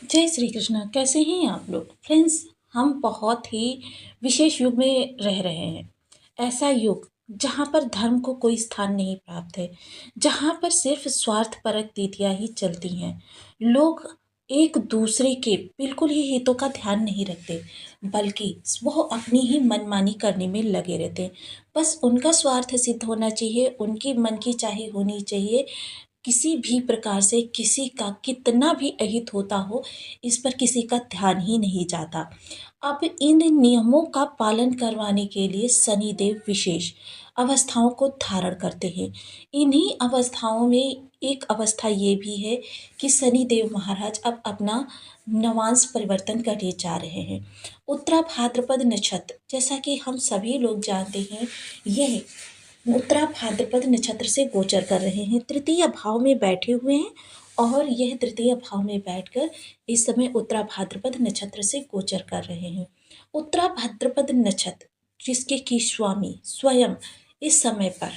जय श्री कृष्णा। कैसे हैं आप लोग फ्रेंड्स? हम बहुत ही विशेष युग में रह रहे हैं। ऐसा युग जहाँ पर धर्म को कोई स्थान नहीं प्राप्त है, जहाँ पर सिर्फ स्वार्थपरक नीतियाँ ही चलती हैं। लोग एक दूसरे के बिल्कुल ही हितों का ध्यान नहीं रखते, बल्कि वो अपनी ही मनमानी करने में लगे रहते हैं। बस उनका स्वार्थ सिद्ध होना चाहिए, उनकी मन की चाही होनी चाहिए। किसी भी प्रकार से किसी का कितना भी अहित होता हो, इस पर किसी का ध्यान ही नहीं जाता। अब इन नियमों का पालन करवाने के लिए शनिदेव विशेष अवस्थाओं को धारण करते हैं। इन्हीं अवस्थाओं में एक अवस्था ये भी है कि शनिदेव महाराज अब अपना नवांश परिवर्तन करने जा रहे हैं। उत्तरा भाद्रपद नक्षत्र, जैसा कि हम सभी लोग जानते हैं, यह उत्तरा भाद्रपद नक्षत्र से गोचर कर रहे हैं, तृतीय भाव में बैठे हुए हैं। और यह तृतीय भाव में बैठकर इस समय उत्तरा भाद्रपद नक्षत्र से गोचर कर रहे हैं। उत्तरा भाद्रपद नक्षत्र जिसके की स्वामी स्वयं इस समय पर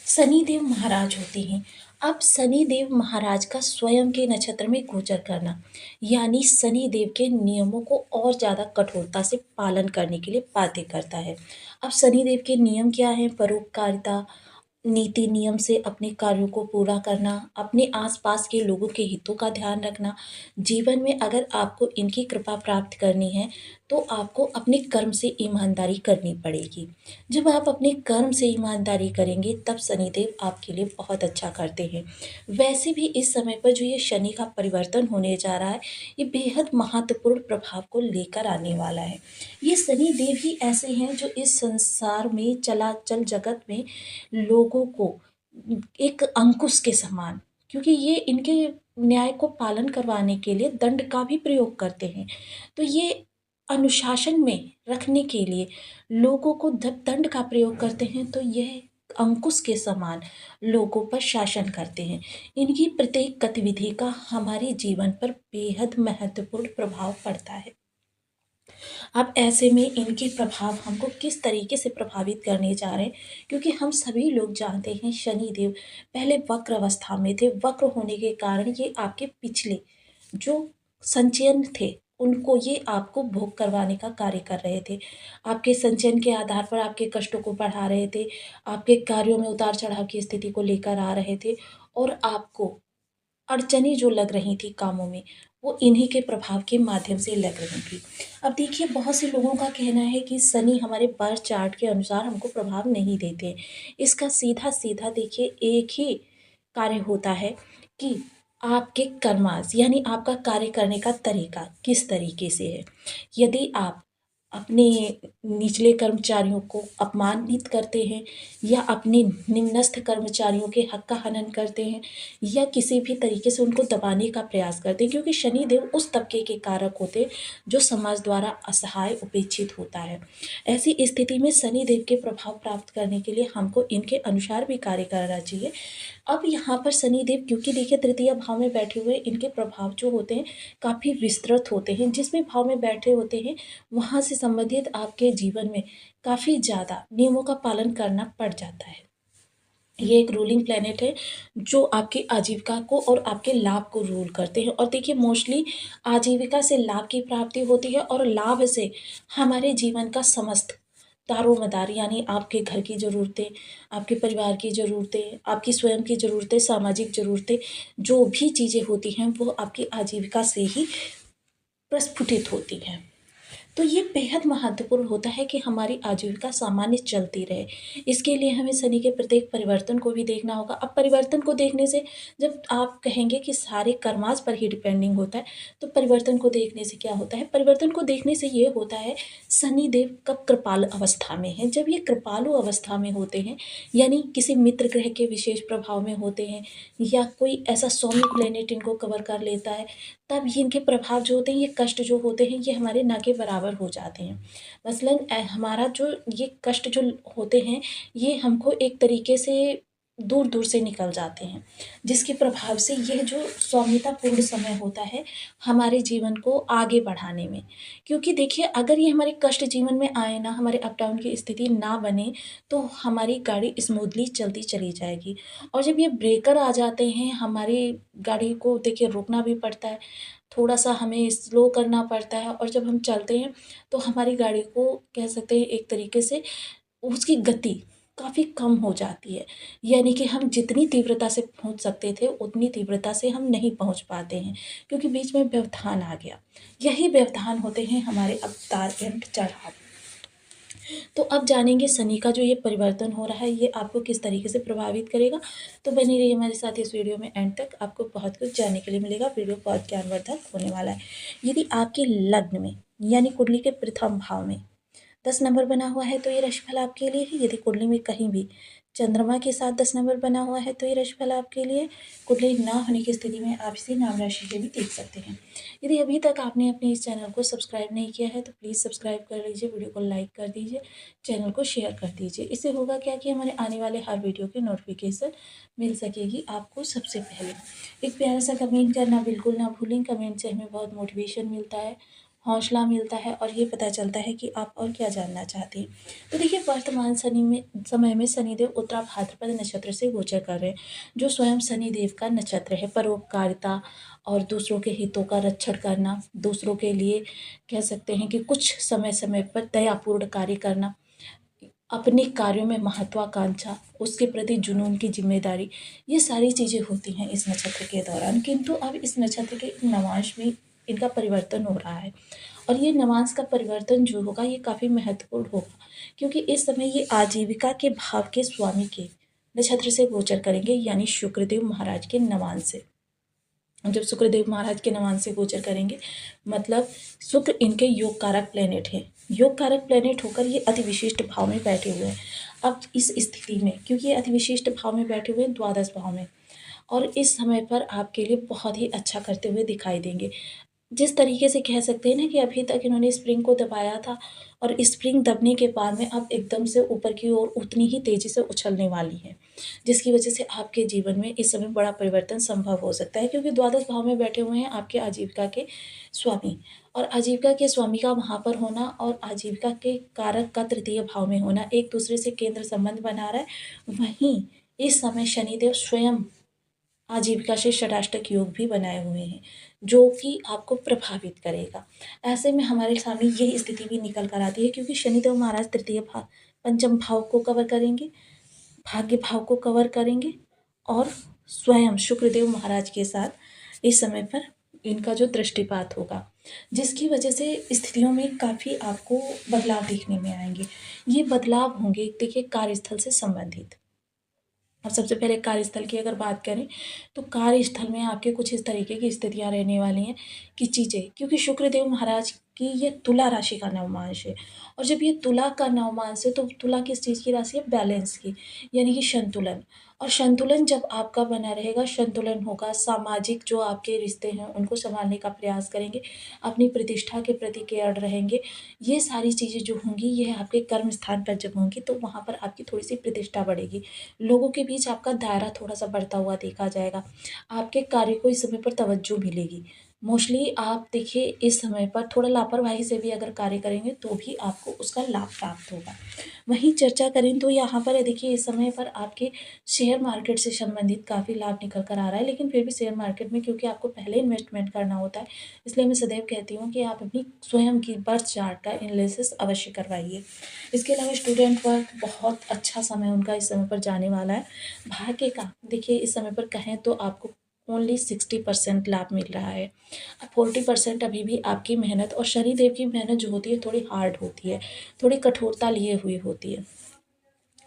शनिदेव महाराज होते हैं। अब शनिदेव महाराज का स्वयं के नक्षत्र में गोचर करना यानी शनिदेव के नियमों को और ज़्यादा कठोरता से पालन करने के लिए बाध्य करता है। अब शनिदेव के नियम क्या हैं? परोपकारिता, नीति नियम से अपने कार्यों को पूरा करना, अपने आसपास के लोगों के हितों का ध्यान रखना। जीवन में अगर आपको इनकी कृपा प्राप्त करनी है, तो आपको अपने कर्म से ईमानदारी करनी पड़ेगी। जब आप अपने कर्म से ईमानदारी करेंगे, तब शनिदेव आपके लिए बहुत अच्छा करते हैं। वैसे भी इस समय पर जो ये शनि का परिवर्तन होने जा रहा है, ये बेहद महत्वपूर्ण प्रभाव को लेकर आने वाला है। ये शनिदेव ही ऐसे हैं जो इस संसार में, चलाचल जगत में लोगों को एक अंकुश के समान, क्योंकि ये इनके न्याय को पालन करवाने के लिए दंड का भी प्रयोग करते हैं। तो ये अनुशासन में रखने के लिए लोगों को जब दंड का प्रयोग करते हैं, तो यह अंकुश के समान लोगों पर शासन करते हैं। इनकी प्रत्येक गतिविधि का हमारे जीवन पर बेहद महत्वपूर्ण प्रभाव पड़ता है। अब ऐसे में इनके प्रभाव हमको किस तरीके से प्रभावित करने जा रहे हैं, क्योंकि हम सभी लोग जानते हैं शनिदेव पहले वक्र अवस्था में थे। वक्र होने के कारण ये आपके पिछले जो संचयन थे, उनको ये आपको भोग करवाने का कार्य कर रहे थे। आपके संचयन के आधार पर आपके कष्टों को बढ़ा रहे थे, आपके कार्यों में उतार चढ़ाव की स्थिति को लेकर आ रहे थे, और आपको अड़चनें जो लग रही थी कामों में, वो इन्हीं के प्रभाव के माध्यम से लग रही थी। अब देखिए, बहुत से लोगों का कहना है कि शनि हमारे बर्थ चार्ट के अनुसार हमको प्रभाव नहीं देते। इसका सीधा-सीधा देखिए एक ही कार्य होता है कि आपके कर्मास यानी आपका कार्य करने का तरीका किस तरीके से है। यदि आप अपने निचले कर्मचारियों को अपमानित करते हैं, या अपने निम्नस्थ कर्मचारियों के हक का हनन करते हैं, या किसी भी तरीके से उनको दबाने का प्रयास करते हैं, क्योंकि शनिदेव उस तबके के कारक होते हैं जो समाज द्वारा असहाय उपेक्षित होता है। ऐसी स्थिति में शनिदेव के प्रभाव प्राप्त करने के लिए हमको इनके अनुसार भी कार्य करना चाहिए। अब यहाँ पर शनिदेव क्योंकि देखिए तृतीय भाव में बैठे हुए, इनके प्रभाव जो होते हैं काफ़ी विस्तृत होते हैं। जिस भी भाव में बैठे होते हैं, वहाँ से संबंधित आपके जीवन में काफ़ी ज़्यादा नियमों का पालन करना पड़ जाता है। ये एक रूलिंग प्लैनेट है जो आपकी आजीविका को और आपके लाभ को रूल करते हैं। और देखिए, मोस्टली आजीविका से लाभ की प्राप्ति होती है, और लाभ से हमारे जीवन का समस्त दारोमदार यानी आपके घर की ज़रूरतें, आपके परिवार की ज़रूरतें, आपकी स्वयं की ज़रूरतें, सामाजिक ज़रूरतें, जो भी चीज़ें होती हैं, वो आपकी आजीविका से ही प्रस्फुटित होती हैं। तो ये बेहद महत्वपूर्ण होता है कि हमारी आजीविका सामान्य चलती रहे। इसके लिए हमें शनि के प्रत्येक परिवर्तन को भी देखना होगा। अब परिवर्तन को देखने से, जब आप कहेंगे कि सारे कर्मास पर ही डिपेंडिंग होता है, तो परिवर्तन को देखने से क्या होता है? परिवर्तन को देखने से ये होता है, शनिदेव कब कृपाल अवस्था में है। जब ये कृपालु अवस्था में होते हैं, यानी किसी मित्र ग्रह के विशेष प्रभाव में होते हैं, या कोई ऐसा सौम्य प्लेनेट इनको कवर कर लेता है, तब ये इनके प्रभाव जो होते हैं, ये कष्ट जो होते हैं, ये हमारे ना के बराबर हो जाते हैं। मसलन हमारा जो ये कष्ट जो होते हैं, ये हमको एक तरीके से दूर दूर से निकल जाते हैं, जिसके प्रभाव से यह जो स्वामितापूर्ण समय होता है हमारे जीवन को आगे बढ़ाने में। क्योंकि देखिए अगर ये हमारे कष्ट जीवन में आए ना, हमारे अप डाउन की स्थिति ना बने, तो हमारी गाड़ी स्मूथली चलती चली जाएगी। और जब ये ब्रेकर आ जाते हैं हमारी गाड़ी को देखिए रुकना भी पड़ता है, थोड़ा सा हमें स्लो करना पड़ता है, और जब हम चलते हैं तो हमारी गाड़ी को कह सकते हैं एक तरीके से उसकी गति काफ़ी कम हो जाती है। यानी कि हम जितनी तीव्रता से पहुँच सकते थे, उतनी तीव्रता से हम नहीं पहुँच पाते हैं, क्योंकि बीच में व्यवधान आ गया। यही व्यवधान होते हैं हमारे अवतार एंड चढ़ाव। तो अब जानेंगे शनि का जो ये परिवर्तन हो रहा है, ये आपको किस तरीके से प्रभावित करेगा। तो बनी रहिए हमारे साथ इस वीडियो में एंड तक, आपको बहुत कुछ जानने के लिए मिलेगा। वीडियो बहुत ज्ञानवर्धक होने वाला है। यदि आपके लग्न में यानी कुंडली के प्रथम भाव में 10 नंबर बना हुआ है तो ये राशिफल आपके लिए है। यदि कुंडली में कहीं भी चंद्रमा के साथ 10 नंबर बना हुआ है तो ये राशिफल आपके लिए। कुंडली ना होने की स्थिति में आप इसी नाम राशि के भी देख सकते हैं। यदि अभी तक आपने अपने इस चैनल को सब्सक्राइब नहीं किया है तो प्लीज़ सब्सक्राइब कर लीजिए, वीडियो को लाइक कर दीजिए, चैनल को शेयर कर दीजिए। इससे होगा क्या कि हमारे आने वाले हर वीडियो की नोटिफिकेशन मिल सकेगी आपको सबसे पहले। एक प्यारा सा कमेंट करना बिल्कुल ना भूलें, कमेंट से हमें बहुत मोटिवेशन मिलता है, हौसला मिलता है, और ये पता चलता है कि आप और क्या जानना चाहते हैं। तो देखिए वर्तमान समय में शनिदेव उत्तरा भाद्रपद नक्षत्र से गोचर कर रहे हैं, जो स्वयं शनिदेव का नक्षत्र है। परोपकारिता और दूसरों के हितों का रक्षण करना, दूसरों के लिए कह सकते हैं कि कुछ समय समय पर दयापूर्ण कार्य करना, अपने कार्यों में महत्वाकांक्षा, उसके प्रति जुनून की जिम्मेदारी, ये सारी चीज़ें होती हैं इस नक्षत्र के दौरान। किंतु अब इस नक्षत्र के नवांश में इनका परिवर्तन हो रहा है, और ये नवांश का परिवर्तन जो होगा ये काफ़ी महत्वपूर्ण होगा, क्योंकि इस समय ये आजीविका के भाव के स्वामी के नक्षत्र से गोचर करेंगे, यानी शुक्रदेव महाराज के नवांश से। जब शुक्रदेव महाराज के नवांश से गोचर करेंगे मतलब शुक्र इनके योग कारक प्लेनेट है। योग कारक प्लेनेट होकर ये अति विशिष्ट भाव में बैठे हुए हैं। अब इस स्थिति में क्योंकि ये अति विशिष्ट भाव में बैठे हुए हैं द्वादश भाव में, और इस समय पर आपके लिए बहुत ही अच्छा करते हुए दिखाई देंगे। जिस तरीके से कह सकते हैं ना कि अभी तक इन्होंने स्प्रिंग को दबाया था, और स्प्रिंग दबने के बाद में अब एकदम से ऊपर की ओर उतनी ही तेज़ी से उछलने वाली है, जिसकी वजह से आपके जीवन में इस समय बड़ा परिवर्तन संभव हो सकता है। क्योंकि द्वादश भाव में बैठे हुए हैं आपके आजीविका के स्वामी, और आजीविका के स्वामी का वहाँ पर होना और आजीविका के कारक का तृतीय भाव में होना एक दूसरे से केंद्र संबंध बना रहा है। वहीं इस समय शनिदेव स्वयं आजीविका से षडाष्टक योग भी बनाए हुए हैं, जो कि आपको प्रभावित करेगा। ऐसे में हमारे सामने यही स्थिति भी निकल कर आती है, क्योंकि शनिदेव महाराज तृतीय भाव पंचम भाव को कवर करेंगे, भाग्य भाव को कवर करेंगे, और स्वयं शुक्रदेव महाराज के साथ इस समय पर इनका जो दृष्टिपात होगा, जिसकी वजह से स्थितियों में काफ़ी आपको बदलाव देखने में आएंगे। ये बदलाव होंगे देखिए कार्यस्थल से संबंधित। अब सबसे पहले कार्यस्थल की अगर बात करें तो कार्यस्थल में आपके कुछ इस तरीके की स्थितियां रहने वाली हैं कि चीज़ें, क्योंकि शुक्रदेव महाराज की ये तुला राशि का नवमांश है, और जब ये तुला का नवमांश है तो तुला किस चीज़ की राशि है, बैलेंस की, यानी कि संतुलन। और संतुलन जब आपका बना रहेगा, संतुलन होगा, सामाजिक जो आपके रिश्ते हैं उनको संभालने का प्रयास करेंगे, अपनी प्रतिष्ठा के प्रति केयर रहेंगे। ये सारी चीज़ें जो होंगी ये आपके कर्म स्थान पर जब होंगी तो वहाँ पर आपकी थोड़ी सी प्रतिष्ठा बढ़ेगी, लोगों के बीच आपका दायरा थोड़ा सा बढ़ता हुआ देखा जाएगा, आपके कार्य को इस समय पर तवज्जो मिलेगी। मोस्टली आप देखिए इस समय पर थोड़ा लापरवाही से भी अगर कार्य करेंगे तो भी आपको उसका लाभ प्राप्त होगा। वहीं चर्चा करें तो यहाँ पर देखिए इस समय पर आपके शेयर मार्केट से संबंधित काफ़ी लाभ निकल कर आ रहा है, लेकिन फिर भी शेयर मार्केट में क्योंकि आपको पहले इन्वेस्टमेंट करना होता है, इसलिए मैं सदैव कहती हूँ कि आप अपनी स्वयं की बर्थ चार्ट का एनालिसिस अवश्य करवाइए। इसके अलावा स्टूडेंट वर्क बहुत अच्छा समय उनका इस समय पर जाने वाला है। भाग्य का देखिए इस समय पर कहें तो आपको ओनली 60% लाभ मिल रहा है। अब 40% अभी भी आपकी मेहनत, और शनिदेव की मेहनत जो होती है थोड़ी हार्ड होती है, थोड़ी कठोरता लिए हुई होती है।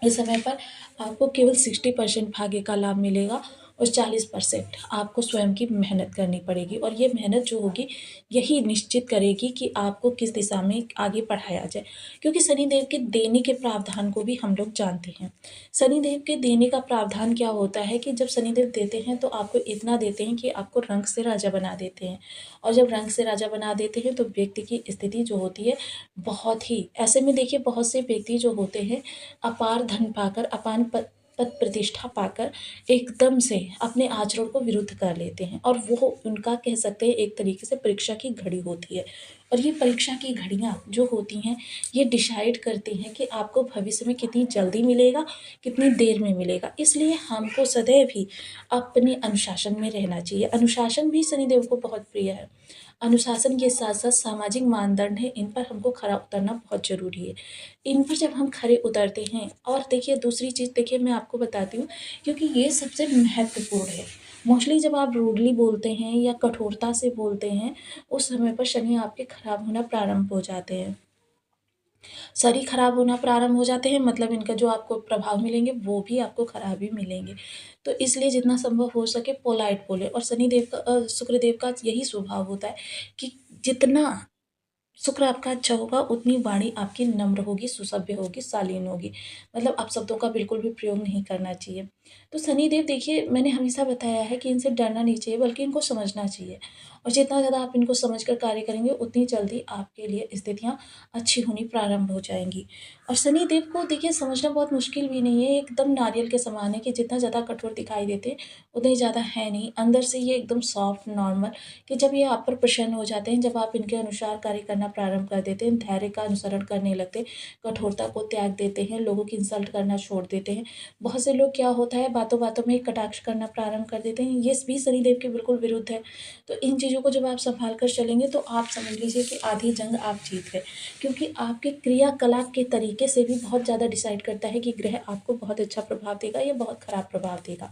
इस समय पर आपको केवल 60% भाग्य का लाभ मिलेगा, और 40% आपको स्वयं की मेहनत करनी पड़ेगी, और ये मेहनत जो होगी यही निश्चित करेगी कि आपको किस दिशा में आगे बढ़ाया जाए। क्योंकि शनिदेव के देने के प्रावधान को भी हम लोग जानते हैं। शनिदेव के देने का प्रावधान क्या होता है कि जब शनिदेव देते हैं तो आपको इतना देते हैं कि आपको रंक से राजा बना देते हैं, और जब रंक से राजा बना देते हैं तो व्यक्ति की स्थिति जो होती है बहुत ही, ऐसे में देखिए बहुत से व्यक्ति जो होते हैं अपार धन पाकर पद प्रतिष्ठा पाकर एकदम से अपने आचरण को विरुद्ध कर लेते हैं, और वो उनका कह सकते हैं एक तरीके से परीक्षा की घड़ी होती है। और ये परीक्षा की घड़ियाँ जो होती हैं, ये डिसाइड करती हैं कि आपको भविष्य में कितनी जल्दी मिलेगा, कितनी देर में मिलेगा। इसलिए हमको सदैव ही अपने अनुशासन में रहना चाहिए। अनुशासन भी शनिदेव को बहुत प्रिय है। अनुशासन के साथ साथ सामाजिक मानदंड है, इन पर हमको खरा उतरना बहुत ज़रूरी है। इन पर जब हम खरे उतरते हैं, और देखिए दूसरी चीज़ देखिए मैं आपको बताती हूँ, क्योंकि ये सबसे महत्वपूर्ण है। मोस्टली जब आप रूडली बोलते हैं या कठोरता से बोलते हैं, उस समय पर शनि आपके खराब होना प्रारंभ हो जाते हैं। शरीर खराब होना प्रारंभ हो जाते हैं, मतलब इनका जो आपको प्रभाव मिलेंगे वो भी आपको खराब ही मिलेंगे। तो इसलिए जितना संभव हो सके पोलाइट बोले, और शनिदेव का शुक्रदेव का यही स्वभाव होता है कि जितना शुक्र आपका अच्छा होगा, उतनी वाणी आपकी नम्र होगी, सुसभ्य होगी, शालीन होगी। मतलब अपशब्दों का बिल्कुल भी प्रयोग नहीं करना चाहिए। तो शनिदेव देखिए, मैंने हमेशा बताया है कि इनसे डरना नहीं चाहिए, बल्कि इनको समझना चाहिए। और जितना ज़्यादा आप इनको समझकर कार्य करेंगे, उतनी जल्दी आपके लिए स्थितियाँ अच्छी होनी प्रारंभ हो जाएँगी। और शनिदेव को देखिए समझना बहुत मुश्किल भी नहीं है, एकदम नारियल के समान है कि जितना ज़्यादा कठोर दिखाई देते हैं, उतने ज़्यादा है नहीं। अंदर से ये एकदम सॉफ्ट, नॉर्मल, कि जब ये आप पर प्रसन्न हो जाते हैं, जब आप इनके अनुसार कार्य करना प्रारंभ कर देते हैं, धैर्य का अनुसरण करने लगते हैं, कठोरता को त्याग देते हैं, लोगों की इंसल्ट करना छोड़ देते हैं। बहुत से लोग क्या होता है, बातों-बातों में कटाक्ष करना प्रारंभ कर देते हैं, ये भी शनिदेव के बिल्कुल विरुद्ध है। तो इन चीज़ों को जब आप सँभाल कर चलेंगे, तो आप समझ लीजिए कि आधी जंग आप जीत गए। क्योंकि आपके क्रियाकलाप के तरीके से भी बहुत ज़्यादा डिसाइड करता है कि ग्रह आपको बहुत अच्छा प्रभाव देगा या बहुत खराब प्रभाव देगा।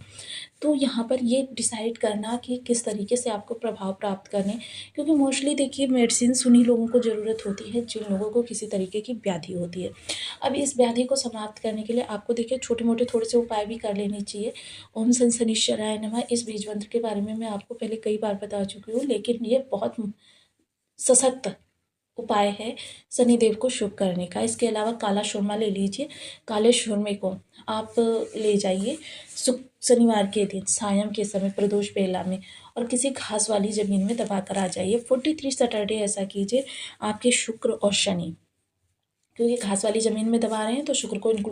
तो यहाँ पर ये डिसाइड करना कि किस तरीके से आपको प्रभाव प्राप्त करने, क्योंकि मोस्टली देखिए मेडिसिन्स उन्हीं लोगों को ज़रूरत होती है जिन लोगों को किसी तरीके की व्याधि होती है। अब इस व्याधि को समाप्त करने के लिए आपको देखिए छोटे-मोटे थोड़े से उपाय भी कर लेने चाहिए। ओम सन शनिश्चराय नमः, इस बीज मंत्र के बारे में मैं आपको पहले कई बार बता चुकी हूँ, लेकिन ये बहुत सशक्त उपाय है शनिदेव को शुभ करने का। इसके अलावा काला सुरमा ले लीजिए। काले सुरमे को आप ले जाइए शनिवार के दिन सायं के समय प्रदोष बेला में, और किसी घास वाली ज़मीन में दबा कर आ जाइए। 43 सैटरडे ऐसा कीजिए, आपके शुक्र और शनि, क्योंकि घास वाली ज़मीन में दबा रहे हैं तो शुक्र को इंक्लूड